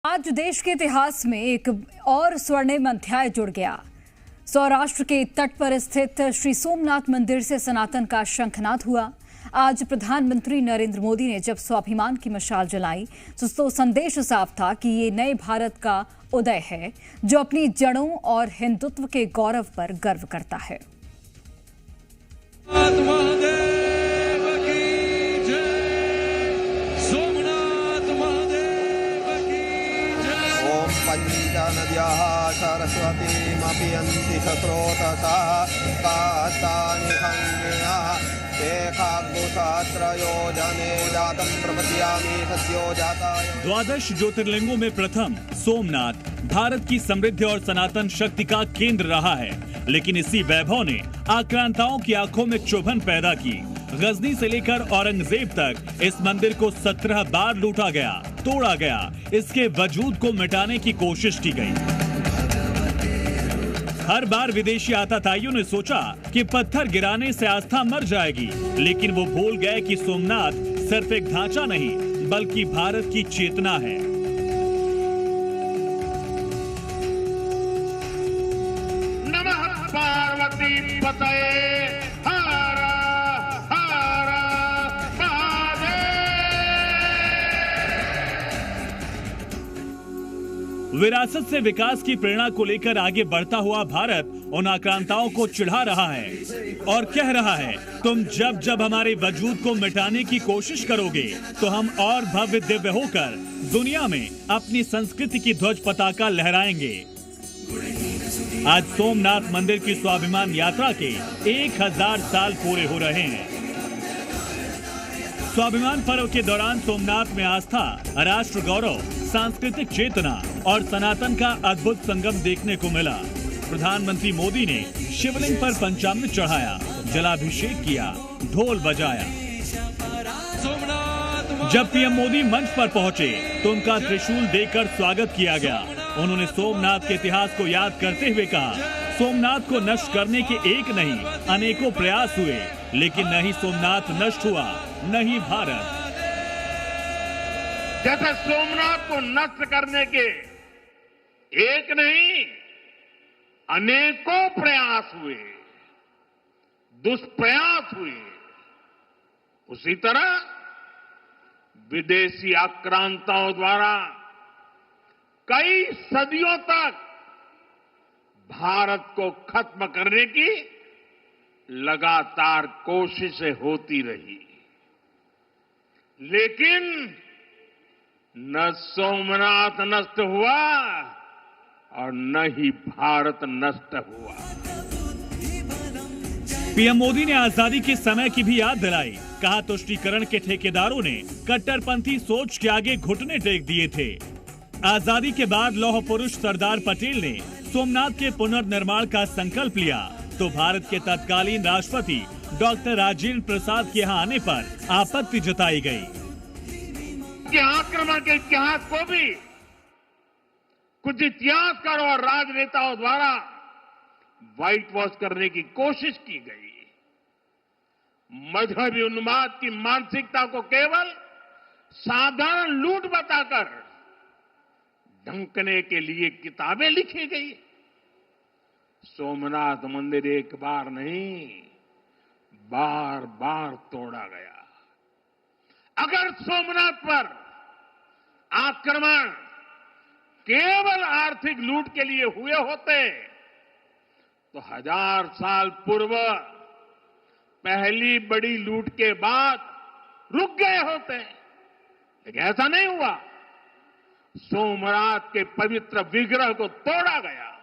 आज देश के इतिहास में एक और स्वर्णिम अध्याय जुड़ गया। सौराष्ट्र के तट पर स्थित श्री सोमनाथ मंदिर से सनातन का शंखनाद हुआ। आज प्रधानमंत्री नरेंद्र मोदी ने जब स्वाभिमान की मशाल जलाई तो संदेश साफ था कि ये नए भारत का उदय है जो अपनी जड़ों और हिंदुत्व के गौरव पर गर्व करता है। पंचनद्याः सरस्वतीमपि स्रोतसा कास्तानि संज्ञा एकाग्निहोत्रयोजने जातं प्रपद्यामि सद्यो जाताय। द्वादश ज्योतिर्लिंगों में प्रथम सोमनाथ भारत की समृद्धि और सनातन शक्ति का केंद्र रहा है, लेकिन इसी वैभव ने आक्रांताओं की आंखों में चुभन पैदा की। गजनी से लेकर औरंगजेब तक इस मंदिर को 17 बार लूटा गया, तोड़ा गया, इसके वजूद को मिटाने की कोशिश की गई। हर बार विदेशी आतताइयों ने सोचा कि पत्थर गिराने से आस्था मर जाएगी, लेकिन वो भूल गए कि सोमनाथ सिर्फ एक ढांचा नहीं बल्कि भारत की चेतना है। नमः पार्वती पतये विरासत से विकास की प्रेरणा को लेकर आगे बढ़ता हुआ भारत उन आक्रांताओं को चिढ़ा रहा है और कह रहा है, तुम जब जब हमारे वजूद को मिटाने की कोशिश करोगे तो हम और भव्य दिव्य होकर दुनिया में अपनी संस्कृति की ध्वज पताका लहराएंगे। आज सोमनाथ मंदिर की स्वाभिमान यात्रा के 1000 साल पूरे हो रहे हैं। स्वाभिमान पर्व के दौरान सोमनाथ में आस्था, राष्ट्र गौरव, सांस्कृतिक चेतना और सनातन का अद्भुत संगम देखने को मिला। प्रधानमंत्री मोदी ने शिवलिंग पर पंचामृत चढ़ाया, जलाभिषेक किया, ढोल बजाया। जब पीएम मोदी मंच पर पहुंचे तो उनका त्रिशूल देकर स्वागत किया गया। उन्होंने सोमनाथ के इतिहास को याद करते हुए कहा, सोमनाथ को नष्ट करने के एक नहीं अनेकों प्रयास हुए, लेकिन न ही सोमनाथ नष्ट हुआ, न ही भारत। जैसे सोमनाथ को नष्ट करने के एक नहीं अनेकों प्रयास हुए, दुष्प्रयास हुए, उसी तरह विदेशी आक्रांताओं द्वारा कई सदियों तक भारत को खत्म करने की लगातार कोशिशें होती रही, लेकिन न सोमनाथ नष्ट हुआ और न ही भारत नष्ट हुआ। पीएम मोदी ने आजादी के समय की भी याद दिलाई। कहा, तुष्टीकरण के ठेकेदारों ने कट्टरपंथी सोच के आगे घुटने टेक दिए थे। आजादी के बाद लौह पुरुष सरदार पटेल ने सोमनाथ के पुनर्निर्माण का संकल्प लिया तो भारत के तत्कालीन राष्ट्रपति डॉक्टर राजेंद्र प्रसाद के यहाँ आने पर आपत्ति जताई गई। आक्रमण के इतिहास को भी कुछ इतिहासकारों और राजनेताओं द्वारा व्हाइट वॉश करने की कोशिश की गई। मजहबी उन्माद की मानसिकता को केवल साधारण लूट बताकर ढंकने के लिए किताबें लिखी गई। सोमनाथ मंदिर एक बार नहीं, बार बार तोड़ा गया। अगर सोमनाथ पर आक्रमण केवल आर्थिक लूट के लिए हुए होते तो 1000 साल पूर्व पहली बड़ी लूट के बाद रुक गए होते, लेकिन ऐसा नहीं हुआ। सोमनाथ के पवित्र विग्रह को तोड़ा गया।